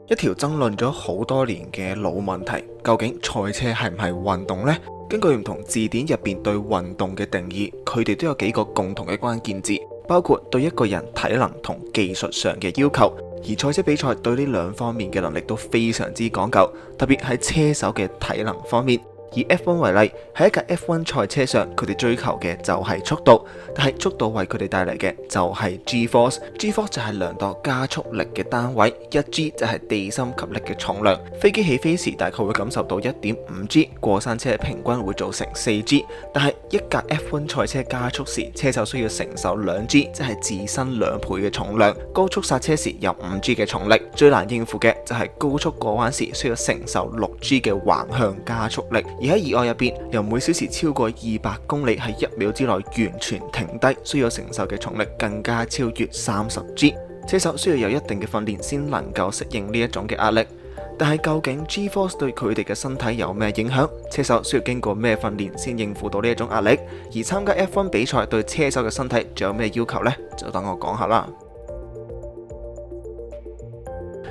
一條爭論咗好多年嘅老問題，究竟賽車係唔係運動呢？根據唔同字典入邊對運動嘅定義，佢哋都有幾個共同嘅關鍵字，包括對一個人體能同技術上嘅要求。而賽車比賽對呢兩方面嘅能力都非常之講究，特別喺車手嘅體能方面。以 F1 為例，喺一架 F1 賽車上，佢哋追求嘅就係速度，但係速度為佢哋帶嚟嘅就係 G-force。G-force 就係量度加速力嘅單位，1G 就係地心吸力嘅重量。飛機起飛時大概會感受到 1.5G， 過山車平均會造成 4G。但係一架 F1 賽車加速時，車手需要承受 2G， 即係自身2倍嘅重量。高速剎車時有 5G 嘅重力，最難應付嘅就係高速過彎時需要承受 6G 嘅橫向加速力。而喺意外入邊，由每小時超過200公里喺1秒之內完全停低，需要承受嘅重力更加超越 30G。車手需要有一定嘅訓練先能夠適應呢一種嘅壓力。但係究竟 G-force 對佢哋嘅身體有咩影響？車手需要經過咩訓練先應付到呢一種壓力？而參加 F1 比賽對車手嘅身體仲有咩要求呢？就等我講下啦。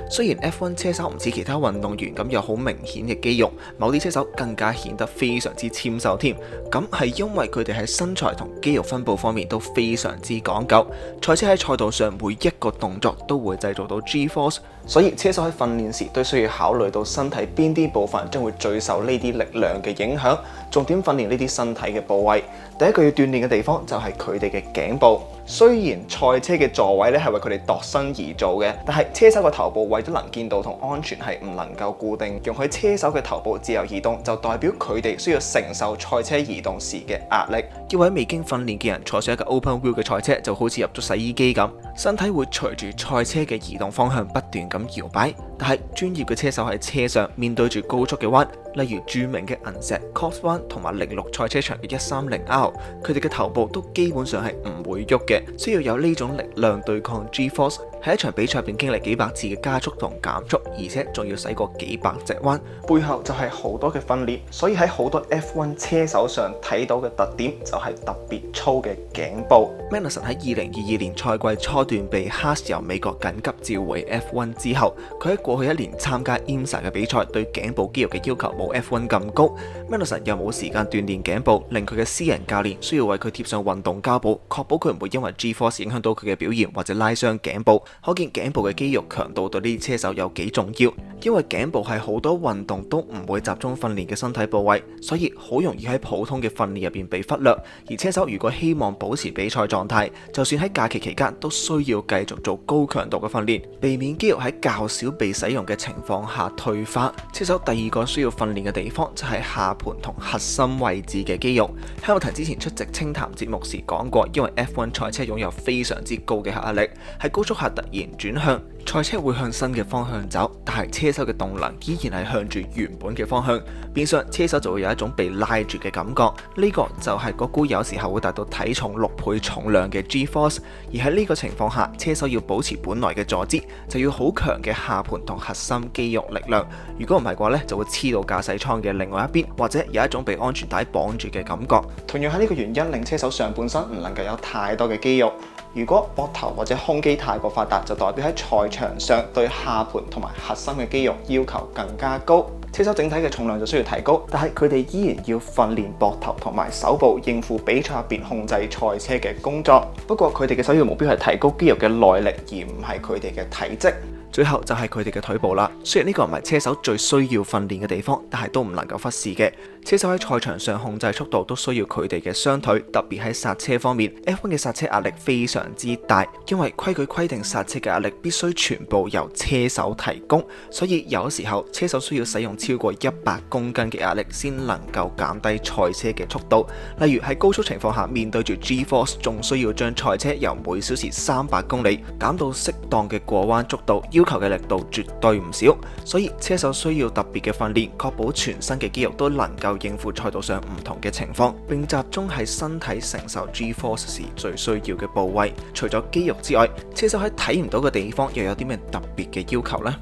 雖然 F1 車手唔似其他運動員咁有好明顯嘅肌肉，某啲車手更加顯得非常之纖瘦添。咁係因為佢哋喺身材同肌肉分佈方面都非常之講究。賽車喺賽道上每一個動作都會製造到 G-force， 所以車手喺訓練時都需要考慮到身體邊啲部分將會最受呢啲力量嘅影響，重點訓練呢啲身體嘅部位。第一個要鍛煉嘅地方就係佢哋嘅頸部。雖然賽車嘅座位咧係為佢哋度身而做嘅，但係車手嘅頭部為咗能見度同安全係唔能夠固定，容許車手嘅頭部自由移動，就代表佢哋需要承受賽車移動時嘅壓力。一位未經訓練嘅人坐上一個 open wheel 嘅賽車，就好似入咗洗衣機咁，身體會隨住賽車嘅移動方向不斷咁搖擺。但係專業嘅車手喺車上面對住高速嘅彎，例如著名嘅銀石 Cops 灣同埋06賽車場嘅130R，佢哋嘅頭部都基本上係唔會喐嘅，需要有呢種力量對抗 G-force。喺一場比賽入邊經歷幾百次嘅加速同減速，而且仲要駛過幾百隻彎，背後就係好多嘅訓練。所以喺好多 F1 車手上睇到嘅特點就係特別粗嘅頸部。Magnussen 喺2022年賽季初段被 Haas 由美國緊急召回 F1 之後，佢喺過去一年參加 IMSA 嘅比賽，對頸部肌肉嘅要求冇 F1 咁高。Magnussen 又冇時間鍛煉頸部，令佢嘅私人教練需要為佢貼上運動膠布，確保佢唔會因為 G-force 影響到佢嘅表現或者拉傷頸部。可見頸部嘅肌肉強度對呢啲車手有幾重要，因為頸部係好多運動都唔會集中訓練嘅身體部位，所以好容易喺普通嘅訓練入邊被忽略。而車手如果希望保持比賽狀態，就算喺假期期間都需要繼續做高強度嘅訓練，避免肌肉喺較少被使用嘅情況下退化。車手第二個需要訓練嘅地方就係下盤同核心位置嘅肌肉。Hamilton之前出席清談節目時講過，因為 F1 賽車擁有非常之高嘅壓力，喺高速下突然轉向，賽車會向新嘅方向走，但係車手嘅動能依然係向住原本嘅方向，變相車手就會有一種被拉住嘅感覺。呢個就係嗰股有時候會達到體重6倍重量嘅 G-force。而喺呢個情況下，車手要保持本來嘅坐姿，就要好強嘅下盤同核心肌肉力量。如果唔係嘅話呢，就會黐到駕駛艙嘅另外一邊，或者有一種被安全帶綁住嘅感覺。同樣喺呢個原因，令車手上半身唔能夠有太多嘅肌肉。如果膊頭或者胸肌太過發達，就代表喺賽場上對下盤同埋核心嘅肌肉要求更加高，車手整體嘅重量就需要提高，但係佢哋依然要訓練膊頭同埋手部應付比賽入邊控制賽車嘅工作。不過佢哋嘅首要目標係提高肌肉嘅耐力，而唔係佢哋嘅體積。最後就係佢哋嘅腿部啦。雖然呢個唔係車手最需要訓練嘅地方，但係都唔能夠忽視嘅。車手喺賽場上控制速度都需要佢哋嘅雙腿，特別喺剎車方面。F1 嘅剎車壓力非常之大，因為規矩規定剎車嘅壓力必須全部由車手提供，所以有時候車手需要使用超過100公斤嘅壓力先能夠減低賽車嘅速度。例如喺高速情況下，面對住 G-force， 仲需要將賽車由每小時300公里減到適當嘅過彎速度，要求嘅力度絕對唔少。所以車手需要特別嘅訓練，確保全身嘅肌肉都能夠應付賽道上唔同嘅情況，並集中喺身體承受 G-force 時最需要嘅部位。除咗肌肉之外，車手喺睇唔到嘅地方又有啲咩特別嘅要求呢？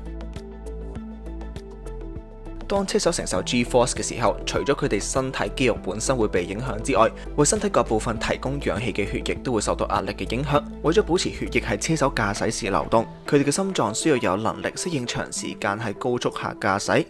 當車手承受 G-force 嘅時候，除咗佢哋身體肌肉本身會被影響之外，為身體各部分提供氧氣嘅血液都會受到壓力嘅影響。為咗保持血液喺車手駕駛時流動，佢哋嘅心臟需要有能力適應長時間喺高速下駕駛。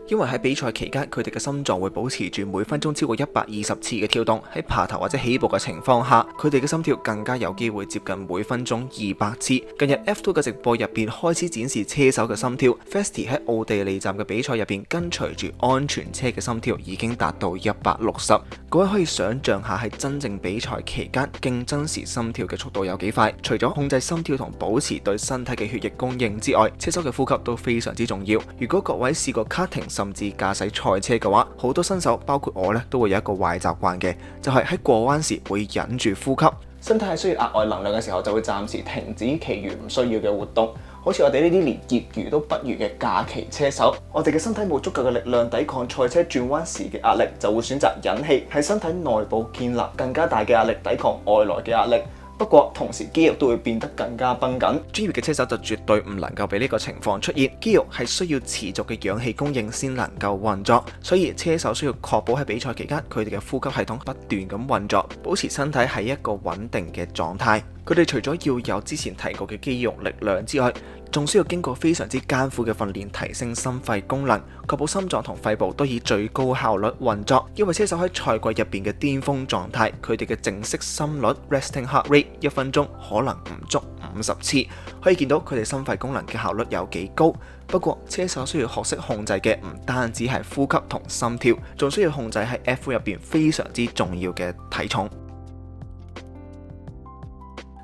因為喺比賽期間，佢哋嘅心臟會保持住每分鐘超過120次嘅跳動。喺爬頭或者起步嘅情況下，佢哋嘅心跳更加有機會接近每分鐘200次。近日 F2 嘅直播入邊開始展示車手嘅心跳。Festi 喺奧地利站嘅比賽入邊，跟隨住安全車嘅心跳已經達到160。各位可以想象下喺真正比賽期間競爭時心跳嘅速度有幾快。除咗控制心跳同保持對身體嘅血液供應之外，車手嘅呼吸都非常之重要。如果各位試過 karting甚至駕駛賽車嘅話，好多新手包括我呢都會有一個壞習慣嘅，就係喺過彎時會忍住呼吸。身體係需要額外能量嘅時候，就會暫時停止其餘唔需要嘅活動。好似我哋呢啲連業餘都不如嘅假期車手，我哋嘅身體冇足夠嘅力量抵抗賽車轉彎時嘅壓力，就會選擇忍氣，喺身體內部建立更加大嘅壓力，抵抗外來嘅壓力。不過同時肌肉都會變得更加繃緊，專業嘅車手就絕對唔能夠俾呢個情況出現。肌肉係需要持續嘅氧氣供應先能夠運作，所以車手需要確保喺比賽期間佢哋嘅呼吸系統不斷咁運作，保持身體喺一個穩定嘅狀態。佢哋除咗要有之前提過嘅肌肉力量之外，仲需要經過非常之艱苦嘅訓練，提升心肺功能，確保心臟同肺部都以最高效率運作。因為車手喺賽季入邊嘅巔峰狀態，佢哋嘅靜息心率 （resting heart rate） 1分鐘可能唔足50次，可以見到佢哋心肺功能嘅效率有幾高。不過車手需要學識控制嘅唔單止係呼吸同心跳，仲需要控制喺 F1 入邊非常之重要嘅體重。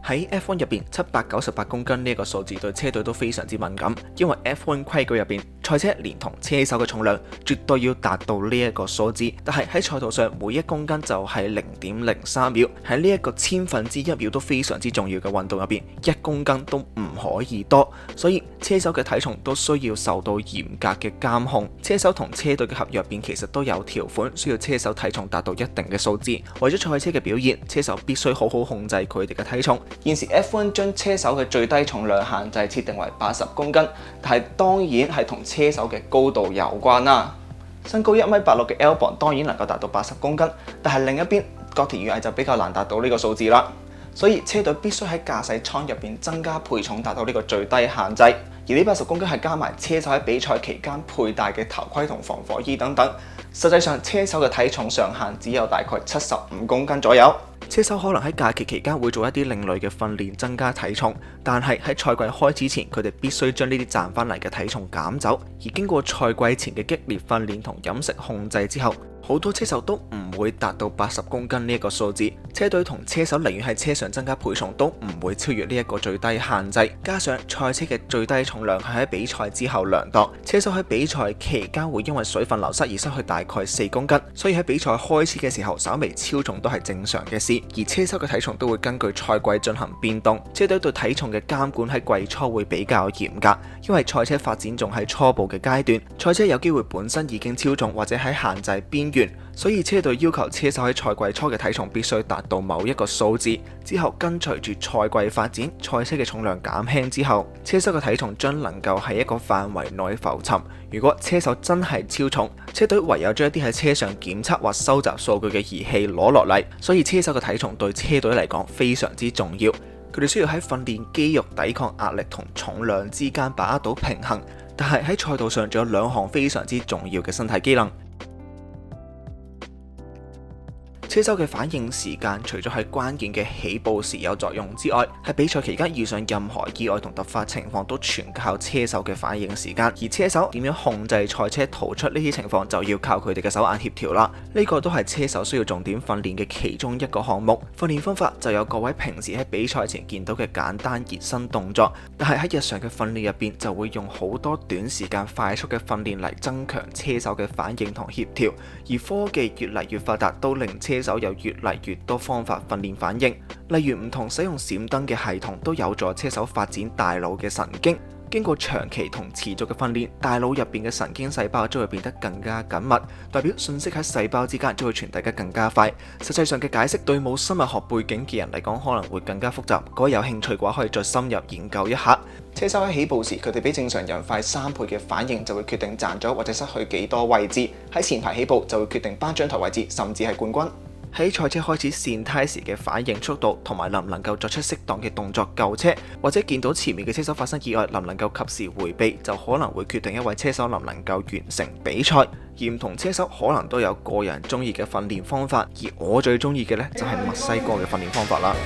喺 F1 入邊，798公斤呢一個數字對車隊都非常之敏感，因為 F1 規矩入邊，賽車連同車手嘅重量絕對要達到呢一個數字。但係喺賽道上，每1公斤就係0.03秒，喺呢一個1/1000秒都非常之重要嘅運動入邊，1公斤都唔可以多，所以車手嘅體重都需要受到嚴格嘅監控。車手同車隊嘅合約入邊其實都有條款，需要車手體重達到一定嘅數字。為咗賽車嘅表現，車手必須好好控制佢哋嘅體重。現時 F1 將車手嘅最低重量限制設定為80公斤，但係當然係同車手嘅高度有關啦。身高1.86米嘅 Albon 當然能夠達到80公斤，但係另一邊角田裕毅就比較難達到呢個數字啦。所以車隊必須喺駕駛艙入邊增加配重，達到呢個最低限制。而呢80公斤係加埋車手喺比賽期間佩戴嘅頭盔同防火衣等等。實際上車手嘅體重上限只有大概75公斤左右。車手可能喺假期期間會做一啲另類嘅訓練增加體重，但係喺賽季開始前，佢哋必須將呢啲賺翻嚟嘅體重減走。而經過賽季前嘅激烈訓練同飲食控制之後，好多車手都唔會達到80公斤呢一個數字。車隊同車手寧願喺車上增加配重，都唔會超越呢一個最低限制。加上賽車嘅最低重量係喺比賽之後量度，車手喺比賽期間會因為水分流失而失去大概4公斤，所以喺比賽開始嘅時候稍微超重都係正常嘅事。而車手嘅體重都會根據賽季進行變動。車隊對體重嘅監管喺季初會比較嚴格，因為賽車發展仲喺初步嘅階段，賽車有機會本身已經超重或者喺限制邊緣，所以車隊要求車手喺賽季初嘅體重必須達到某一個數字，之後跟隨住賽季發展，賽車嘅重量減輕之後，車手嘅體重將能夠喺一個範圍內浮沉。如果車手真係超重，車隊唯有將一啲喺車上檢測或收集數據嘅儀器攞落嚟，所以車手嘅體重對車隊嚟講非常之重要。佢哋需要喺訓練肌肉抵抗壓力同重量之間把握到平衡，但係喺賽道上仲有2項非常之重要嘅身體機能。車手嘅反應時間除咗喺關鍵嘅起步時有作用之外，喺比賽期間遇上任何意外同突發情況都全靠車手嘅反應時間。而車手點樣控制賽車逃出呢啲情況，就要靠佢哋嘅手眼協調啦。呢個都係車手需要重點訓練嘅其中一個項目。訓練方法就有各位平時喺比賽前見到嘅簡單熱身動作，但係喺日常嘅訓練入邊就會用好多短時間快速嘅訓練嚟增強車手嘅反應同協調。而科技越嚟越發達，都令車手有越嚟越多方法訓練反應，例如唔同使用閃燈嘅系統都有助車手發展大腦嘅神經。經過長期同持續嘅訓練，大腦入邊嘅神經細胞將會變得更加緊密，代表信息喺細胞之間將會傳遞得更加快。實際上嘅解釋對冇生物學背景嘅人嚟講可能會更加複雜，各位有興趣嘅話可以再深入研究一下。車手喺起步時，佢哋比正常人快3倍嘅反應就會決定賺咗或者失去幾多位置。喺前排起步就會決定頒獎台位置，甚至係冠軍。喺賽車開始跣胎時嘅反應速度，同埋能唔能夠作出適當嘅動作救車，或者見到前面嘅車手發生意外，能唔能夠及時迴避，就可能會決定一位車手能唔能夠完成比賽。而唔同車手可能都有個人中意嘅訓練方法，而我最中意嘅呢，就係墨西哥嘅訓練方法啦。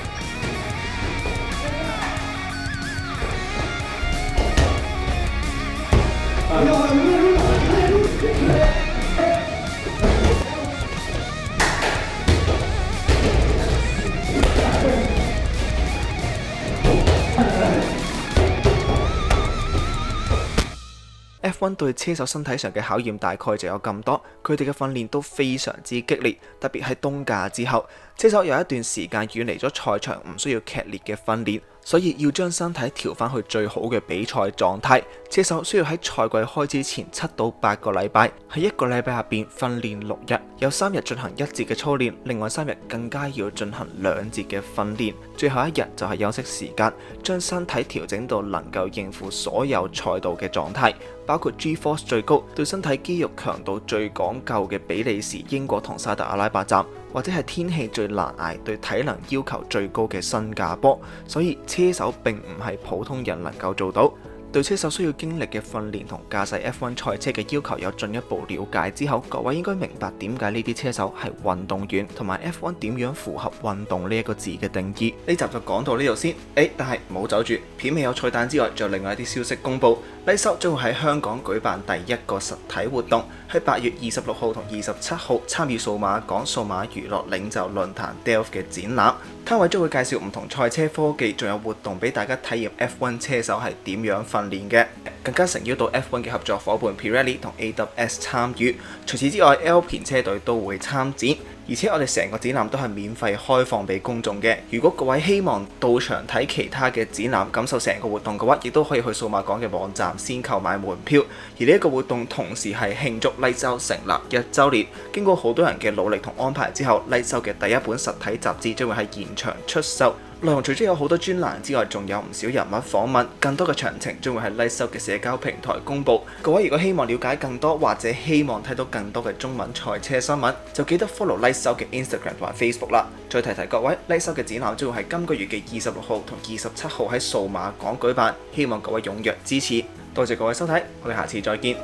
F1 對車手身體上嘅考驗大概就有咁多，佢哋嘅訓練都非常之激烈，特別喺冬假之後，車手有一段時間遠離咗賽場，唔需要劇烈嘅訓練，所以要將身體調翻去最好嘅比賽狀態。車手需要喺賽季開始前7到8個禮拜，喺一個禮拜入邊訓練6日，有3日進行1節嘅操練，另外3日更加要進行2節嘅訓練，最後1日就係休息時間，將身體調整到能夠應付所有賽道嘅狀態，包括 G-force 最高、對身體肌肉強度最講究嘅比利時、英國同沙特阿拉伯站，或者係天氣最難捱、對體能要求最高嘅新加坡。所以車手並唔係普通人能夠做到。對車手需要經歷嘅訓練同駕駛 F1 賽車嘅要求有進一步了解之後，各位應該明白點解呢啲車手係運動員，同埋 F1 點樣符合運動呢一個字嘅定義。呢集就講到呢度先。但係唔好走住，片尾有彩蛋之外，仲有另外一啲消息公佈。Lightstyle將會喺香港舉辦第1個實體活動，喺8月26號同27號參與數碼港數碼娛樂領袖論壇 Delve 嘅展覽，攤位將會介紹唔同賽車科技，仲有活動俾大家體驗 F1 車手係點樣訓練嘅，更加誠邀到 F1 嘅合作伙伴 Pirelli 同 AWS 參與。除此之外 ，Alpine 車隊都會參展。而且我哋成個展覽都係免費開放俾公眾嘅。如果各位希望到場睇其他嘅展覽，感受成個活動嘅話，亦都可以去數碼港嘅網站先購買門票。而呢一個活動同時係慶祝 Lightstyle 成立1週年。經過好多人嘅努力同安排之後，Lightstyle嘅第1本實體雜誌將會喺現場出售。內容除咗有好多專欄之外，仲有唔少人物訪問，更多嘅詳情將會喺 Lightstyle 嘅社交平台公佈。各位如果希望了解更多，或者希望睇到更多嘅中文賽車新聞，就記得 follow Lightstyle 嘅 Instagram 同埋 Facebook 啦。再提提各位，Lightstyle 嘅展覽將會喺今個月嘅26號同27號喺數碼港舉辦，希望各位踴躍支持。多謝各位收睇，我哋下次再見。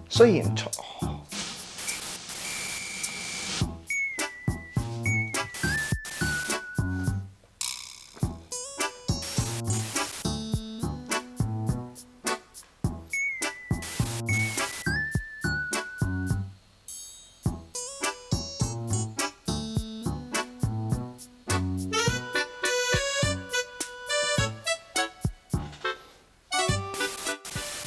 雖然